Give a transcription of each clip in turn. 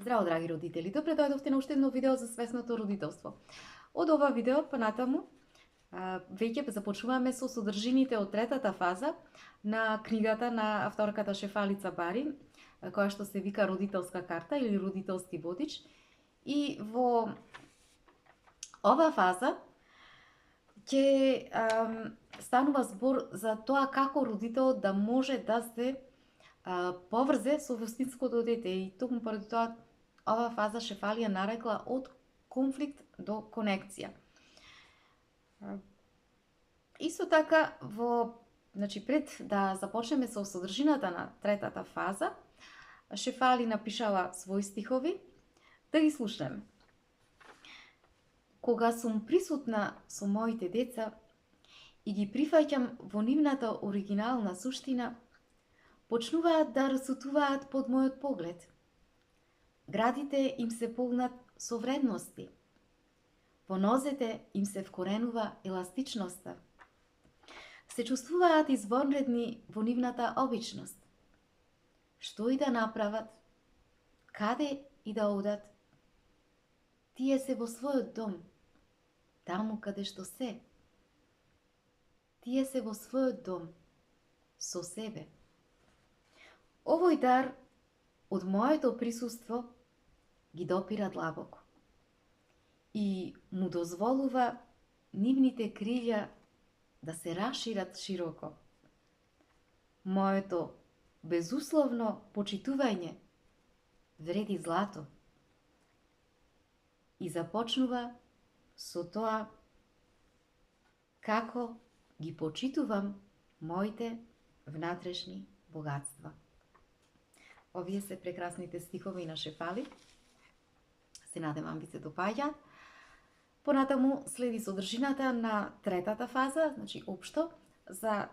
Здраво, драги родители! Добре дојдовте на уште едно видео за свесното родителство. Од ова видео понатаму веќе започнуваме со содржините од третата фаза на книгата на авторката Шефалица Бари, која што се вика Родителска карта или Родителски водич. И во ова фаза ќе станува збор за тоа како родителот да може да се поврзе со вистинското дете, и токму поради тоа ова фаза Шефалија нарекла од конфликт до конекција. Исто така пред да започнеме со содржината на третата фаза, Шефали напишала своји стихови, да ги слушнеме. Кога сум присутна со моите деца и ги прифаќам во нивната оригинална суштина, почнуваат да расутуваат под мојот поглед. Градите им се полнат со вредности. Во нозете им се вкоренува еластичноста. Се чувствуваат извонредни во нивната обичност. Што и да направат, каде и да одат, тие се во својот дом, таму каде што се. Тие се во својот дом, со себе. Овој дар од моето присуство ги допира длабоко и му дозволува нивните крилја да се расшират широко. Моето безусловно почитување вреди злато. И започнува со тоа како ги почитувам моите внатрешни богатства. Овие се прекрасните стихови на Шефали. Се надевам ви се допаѓаат. Понатаму следи содржината на третата фаза, значи општо за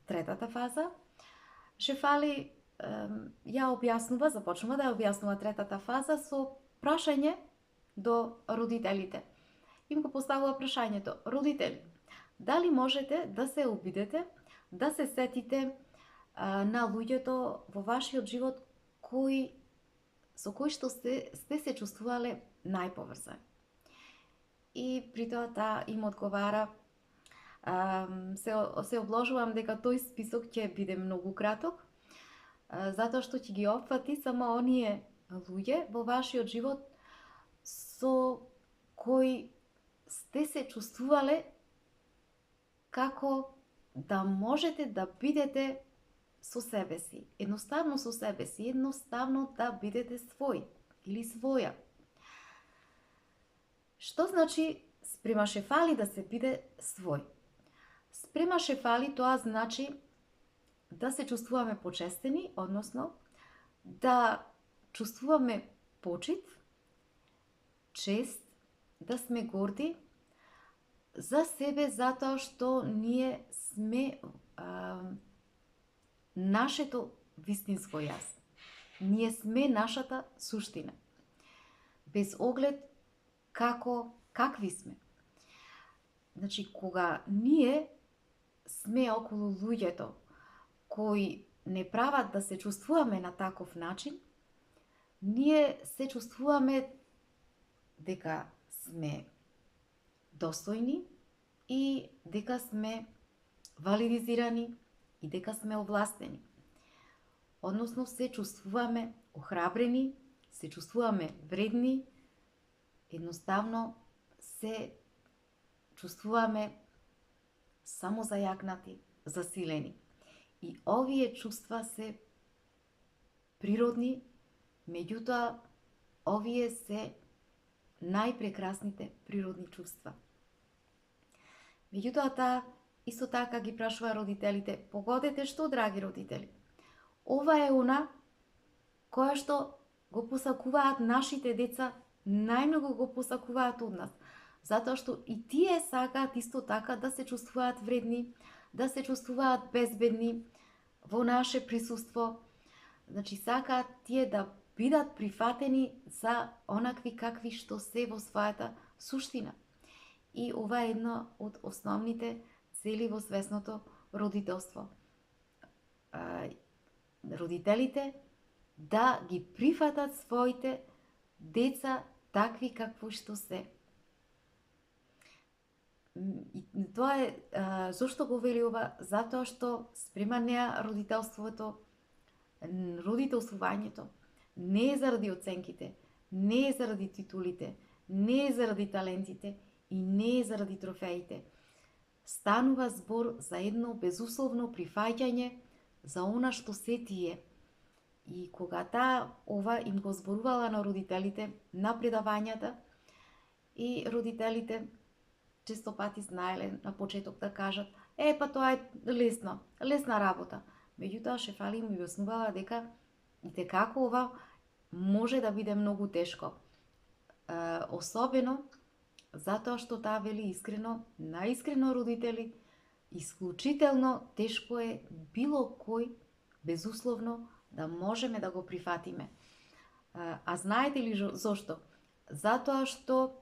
третата фаза. Шефали ја објаснува, започнува да ја објаснува третата фаза со прашање до родителите. Им го поставува прашањето: родители, дали можете да се обидете, да се сетите на луѓето во вашиот живот со кои што сте се чувствувале најповрзани? И при тоа таа им одговара: се обложувам дека тој список ќе биде многу краток, затоа што ќе ги опфати само оние луѓе во вашиот живот со кои сте се чувствувале како да можете да бидете со себе си, едноставно со себе си, едноставно да бидете свој или своја. Што значи спрема Шефали да се биде свој? Спрема Шефали тоа значи да се чувствуваме почестени, односно да чувствуваме почит, чест, да сме горди за себе затоа што ние сме нашето вистинско јас. Ние сме нашата суштина. Без оглед какви сме. Значи, кога ние сме околу луѓето кои не прават да се чувствуваме на таков начин, ние се чувствуваме дека сме достојни и дека сме валидизирани и дека сме овластени. Односно се чувствуваме охрабрени, се чувствуваме вредни, едноставно се чувствуваме самозајакнати, засилени. И овие чувства се природни, меѓутоа овие се најпрекрасните природни чувства. Меѓутоа таа исто така ги прашува родителите: погодете што, драги родители? Ова е она која што го посакуваат нашите деца, најмногу го посакуваат од нас. Затоа што и тие сакаат исто така да се чувствуваат вредни, да се чувствуваат безбедни во наше присуство. Значи, сакаат тие да бидат прифатени за онакви какви што се во својата суштина. И ова е една од основните цели во свесното родителство. Родителите да ги прифатат своите деца такви какво што се. И тоа е, зошто го вели ова? Затоа што спрема неа родителствувањето не е заради оценките, не е заради титулите, не е заради талентите и не е заради трофеите. Станува збор за едно безусловно прифаќање за она што се тие. И кога ова им го зборувала на родителите на предавањата, и родителите често пати знаеле на почеток да кажат: па тоа е лесна работа. Меѓутоа шефали им објаснувала дека и како ова може да биде многу тешко. Особено затоа што таа вели искрено, наискрено родители, исклучително тешко е било кој безусловно да можеме да го прифатиме. А знаете ли зошто? Затоа што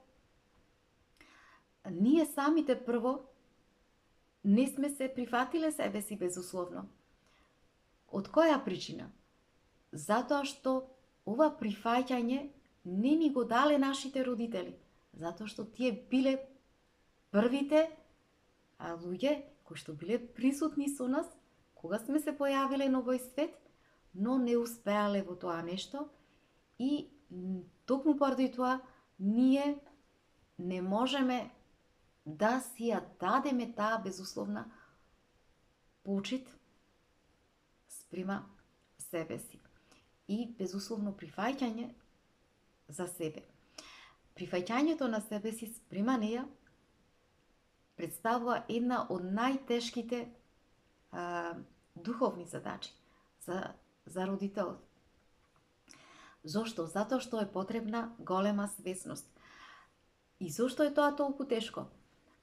ние самите прво не сме се прифатиле себе си безусловно. Од која причина? Затоа што ова прифаќање не ни го дале нашите родители. Затоа што тие биле првите луѓе кои што биле присутни со нас кога сме се појавиле на овој свет, но не успеале во тоа нешто и токму поради тоа ние не можеме да си ја дадеме таа безусловна почит спрема себе си и безусловно прифаќање за себе. Прифаќањето на себе си спрема неја представува една од најтешките духовни задачи за родител. Зошто? Затоа што е потребна голема свесност. И зошто е тоа толку тешко?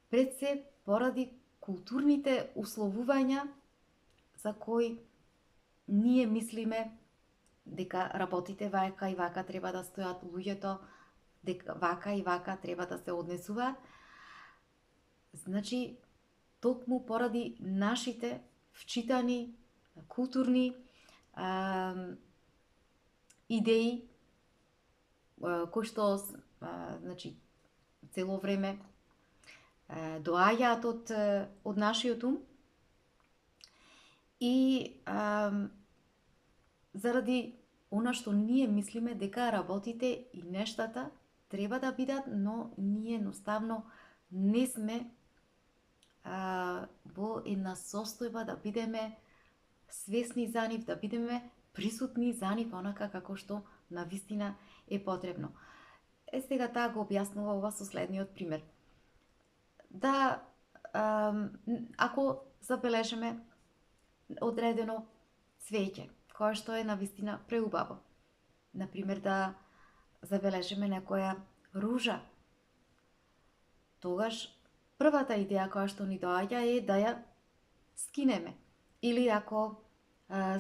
Пред се поради културните условувања за кои ние мислиме дека работите вака и вака треба да стојат луѓето, дека вака и вака треба да се однесуваат. Значи, токму поради нашите вчитани културни идеи кои што значи цело време доаѓаат од нашиот ум и заради она што ние мислиме дека работите и нештата треба да бидат, но ние едноставно не сме во една состојба да бидеме свесни за нив, да бидеме присутни за нив онака како што навистина е потребно. Сега таа го објаснува ова со следниот пример. Да, ако забележиме одредено цвеќе, кое што е навистина преубаво. Например, да забележиме некоја ружа. Тогаш првата идеја која што ни доаѓа е да ја скинеме. Или ако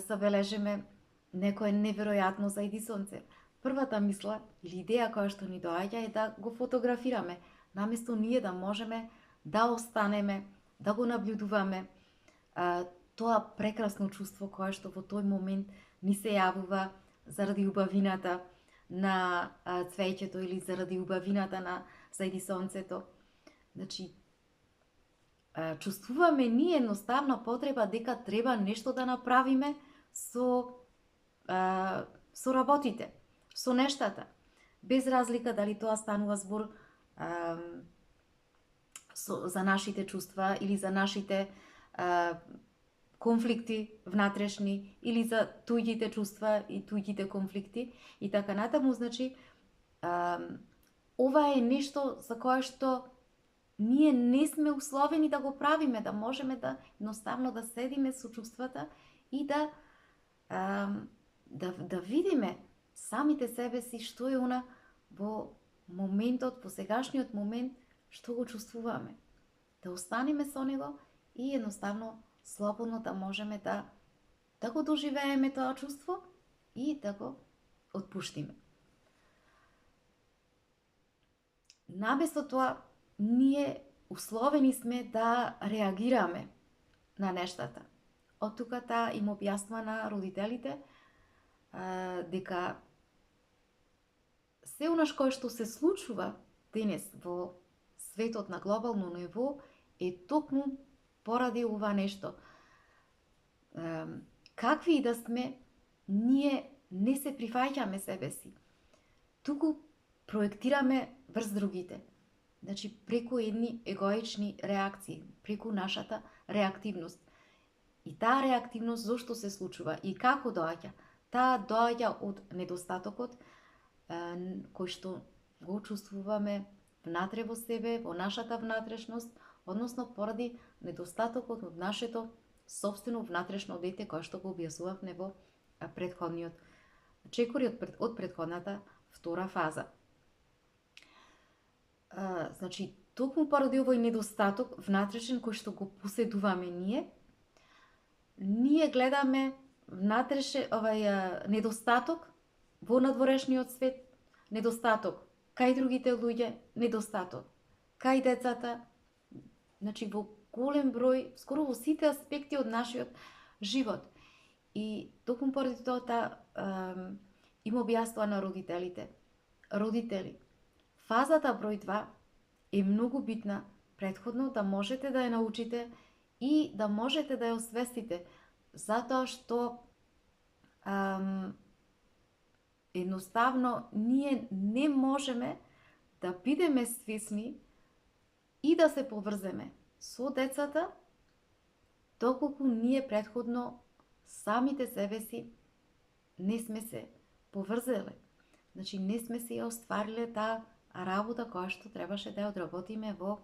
забележиме некое неверојатно зајди сонце. Првата мисла или идеја која што ни доаѓа е да го фотографираме, наместо ние да можеме да останеме, да го наблюдуваме тоа прекрасно чувство кое што во тој момент ни се јавува заради убавината на цвеќето или заради убавината на зајди сонцето. Значи, чувствуваме ние едноставна потреба дека треба нешто да направиме со работите, со нештата. Без разлика дали тоа станува збор за нашите чувства или за нашите конфликти внатрешни или за туѓите чувства и туѓите конфликти и така натаму. Значи, ова е нешто за кое што ние не сме условени да го правиме, да можеме да едноставно да седиме со чувствата и да видиме самите себе си што е она во моментот, во сегашниот момент, што го чувствуваме. Да останеме со него и едноставно слободно да можеме да го доживееме тоа чувство и да го отпуштиме. Наместо тоа, ние условени сме да реагираме на нештата. Од тука таа им објаснува на родителите дека се онаш кое што се случува денес во светот на глобално ниво е токму поради ова нешто. Какви и да сме, ние не се прифаќаме себе си, туку проектираме врз другите. Значи, преку едни егоични реакции, преку нашата реактивност. И таа реактивност зошто се случува и како доаѓа? Таа доаѓа од недостатокот кој што го чувствуваме внатре во себе, во нашата внатрешност, односно поради недостатокот од нашето собствено внатрешно дете, кое што го објаснувавме во предходниот чекори од предходната втора фаза. Значи, токму поради овој недостаток внатрешен кој што го поседуваме ние гледаме внатрешен недостаток во надворешниот свет, недостаток кај другите луѓе, недостаток кај децата, значи во голем број, скоро во сите аспекти од нашиот живот. И токму поради тоа им објаснува на родителите. Родители, фазата број 2 е многу битна претходно да можете да ја научите и да можете да ја освестите, затоа што едноставно ние не можеме да бидеме свесни и да се поврземе со децата доколку ние претходно самите себе си не сме се поврзеле. Значи не сме се ја оствариле таа работа која што требаше да ја одработиме во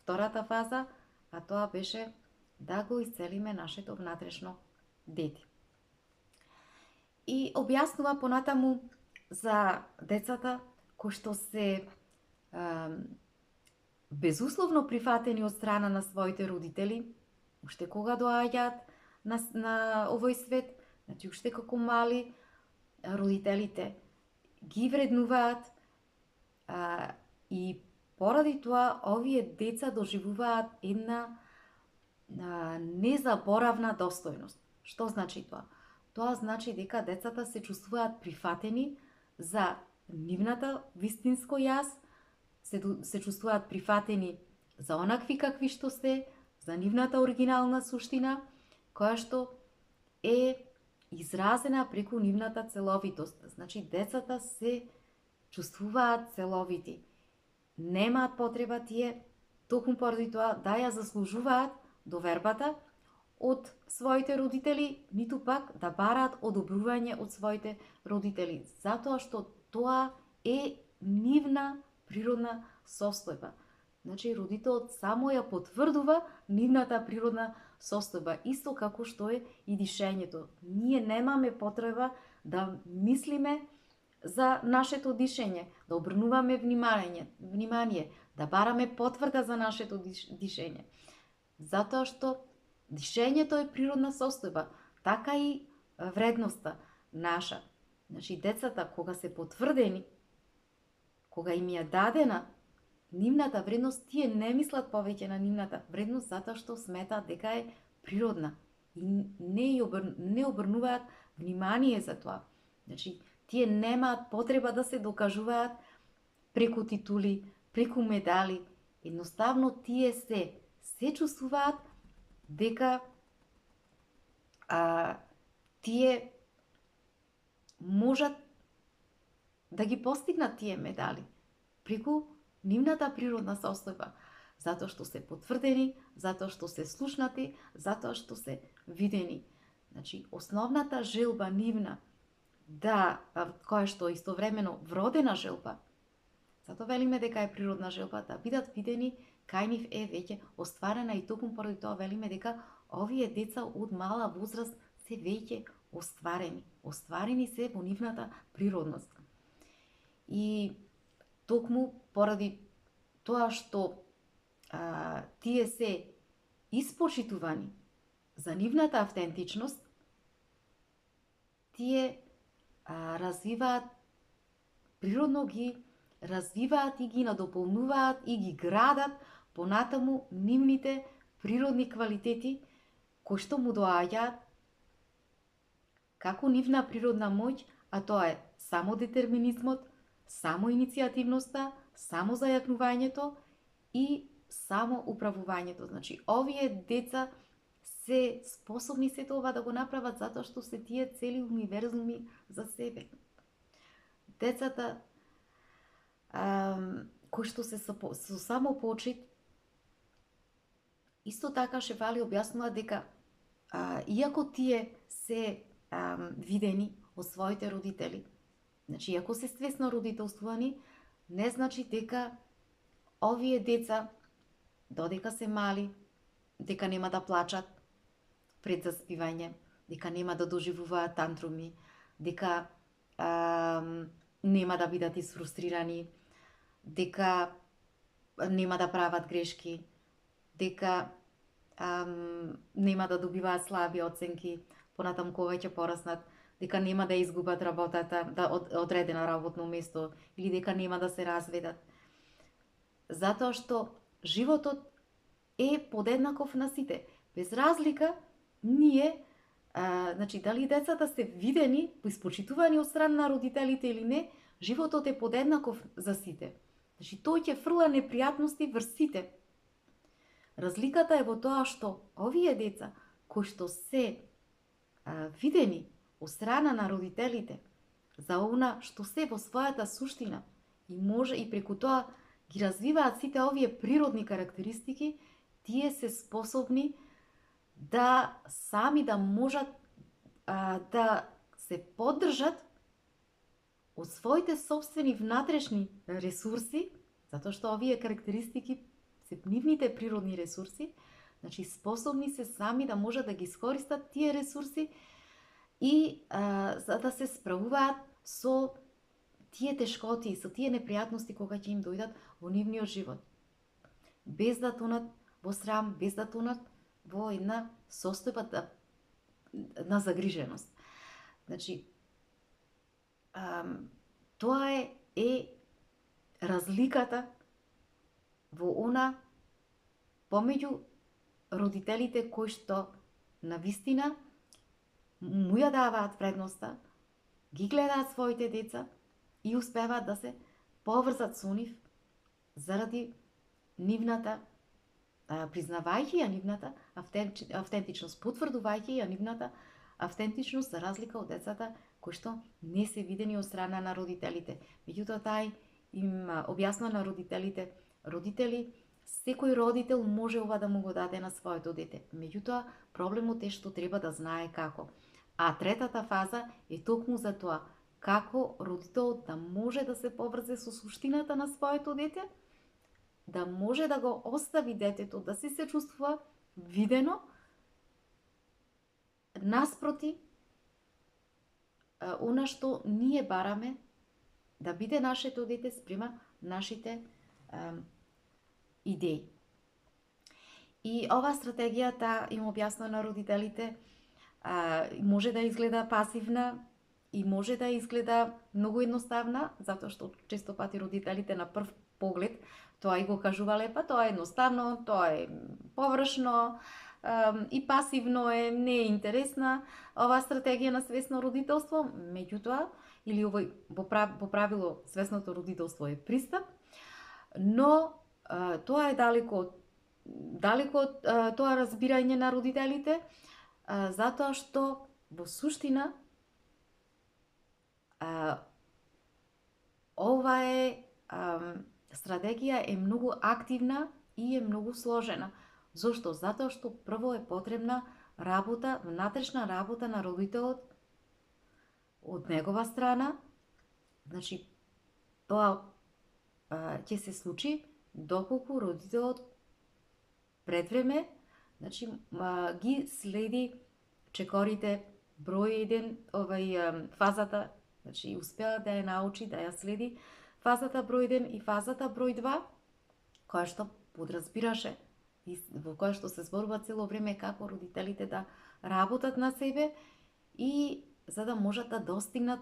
втората фаза, а тоа беше да го исцелиме нашето внатрешно дете. И објаснува понатаму за децата кои што се безусловно прифатени од страна на своите родители, уште кога доаѓаат на овој свет, значи уште како мали, родителите ги вреднуваат и поради тоа овие деца доживуваат една незаборавна достојност. Што значи тоа? Тоа значи дека децата се чувствуваат прифатени за нивната вистинско јас, се чувствуваат прифатени за онакви какви што се, за нивната оригинална суштина, која што е изразена преку нивната целовитост. Значи, децата се чувствуваат целовити. Немаат потреба тие, токму поради тоа, да ја заслужуваат довербата од своите родители, ниту пак да бараат одобрување од своите родители, затоа што тоа е нивна природна состојба. Значи, родителот само ја потврдува нивната природна состојба, исто како што е и дишењето. Ние немаме потреба да мислиме за нашето дишење, да обрнуваме внимание, да бараме потврда за нашето дишење. Затоа што дишењето е природна состојба, така и вредноста наша. Значи, децата, кога се потврдени, кога им ја дадена нивната вредност, тие не мислат повеќе на нивната вредност, затоа што сметаат дека е природна и не обрнуваат внимание за тоа. Значи, тие немаат потреба да се докажуваат преку титули, преку медали. Едноставно тие се чувствуваат дека тие можат да ги постигнат тие медали преку нивната природна состојба, затоа што се потврдени, затоа што се слушнати, затоа што се видени. Значи, основната желба нивна, која што истовремено вродена желба, затоа велиме дека е природна желба, да бидат видени, кај нив е веќе остварена и токму поради тоа велиме дека овие деца од мала возраст се веќе остварени. Остварени се во нивната природност. И токму поради тоа што тие се испочитувани за нивната автентичност, тие развиваат, природно ги развиваат и ги надополнуваат и ги градат понатаму нивните природни квалитети кои што му доаѓаат како нивна природна моќ, а тоа е самодетерминизмот, само иницијативноста, само зајакнувањето и само управувањето. Значи, овие деца се способни се тоа да го направат затоа што се тие цели универзуми за себе. Децата кои што се со само почит, исто така Шефали објаснува дека иако тие се видени од своите родители, значи иако се свесно родителствувани, не значи дека овие деца, додека се мали, дека нема да плачат пред заспивање, дека нема да доживуваат тантруми, дека нема да бидат изфрустрирани, дека нема да прават грешки, дека нема да добиваат слаби оценки, понатаму кога ќе пораснат, дека нема да изгубат работата, да одредено работно место, или дека нема да се разведат. Затоа што животот е подеднаков на сите. Без разлика, ние, значи, дали децата се видени, испочитувани од страна на родителите или не, животот е подеднаков за сите. Значи, тој ќе фрла непријатности врз сите. Разликата е во тоа што овие деца, кои што се видени од страна на родителите за она што се во својата суштина и може и преку тоа ги развиваат сите овие природни карактеристики, тие се способни да сами да можат да се поддржат од своите собствени внатрешни ресурси, затоа што овие карактеристики се нивните природни ресурси, значи способни се сами да можат да ги искористат тие ресурси и за да се справуваат со тие тешкоти, со тие непријатности кога ќе им дојдат во нивниот живот. Без да тонат во срам, без да тонат во една состојба на загриженост. Значи, тоа е разликата во она помеѓу родителите кои што навистина му ја даваат вредноста, ги гледаат своите деца и успеваат да се поврзат со нив заради нивната, признавајќи ја нивната автентичност, потврдувајќи ја нивната автентичност за разлика од децата кои што не се видени од страна на родителите. Меѓутоа, тај им објаснува на родителите, родители, секој родител може ова да му го даде на своето дете. Меѓутоа, проблемот е што треба да знае како. А третата фаза е токму за тоа, како родителот да може да се поврзе со суштината на своето дете, да може да го остави детето да се чувствува видено, наспроти она што ние бараме да биде нашето дете спрема нашите идеи. И оваа стратегијата им објаснува на родителите, може да изгледа пасивна и може да изгледа многу едноставна, затоа што често пати родителите на прв поглед тоа и го кажувале, па тоа е едноставно, тоа е површно и пасивно е, не е интересна оваа стратегија на свесно родителство, меѓутоа, или овој по правило свесното родителство е пристап, но тоа е далеко од тоа разбирање на родителите, затоа што во суштина ова стратегија е многу активна и е многу сложена. Зошто? Затоа што прво е потребна работа, внатрешна работа на родителот од негова страна. Значи, тоа ќе се случи доколку родителот пред време, значи, ги следи чекорите број 1, фазата, значи успеа да ја научи, да ја следи фазата број 1 и фазата број 2, која што подразбираше и во која што се зборува цело време како родителите да работат на себе и за да можат да достигнат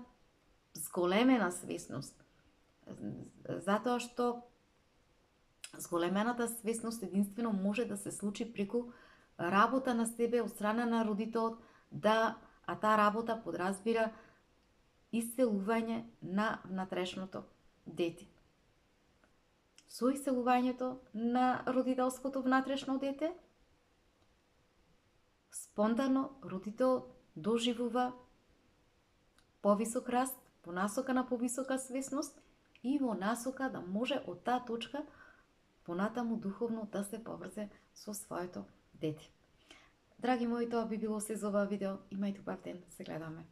зголемена свесност. Затоа што зголемената свесност единствено може да се случи преку работа на себе од страна на родителот, а таа работа подразбира исцелување на внатрешното, дете. Со исцелувањето на родителското внатрешно дете, спонтано родителот доживува повисок раст, во насока на повисока свесност и во насока да може од таа точка понатаму духовно да се поврзе со своето дете. Драги мои, тоа би било се за ова видео. Имајте убав ден, се гледаме.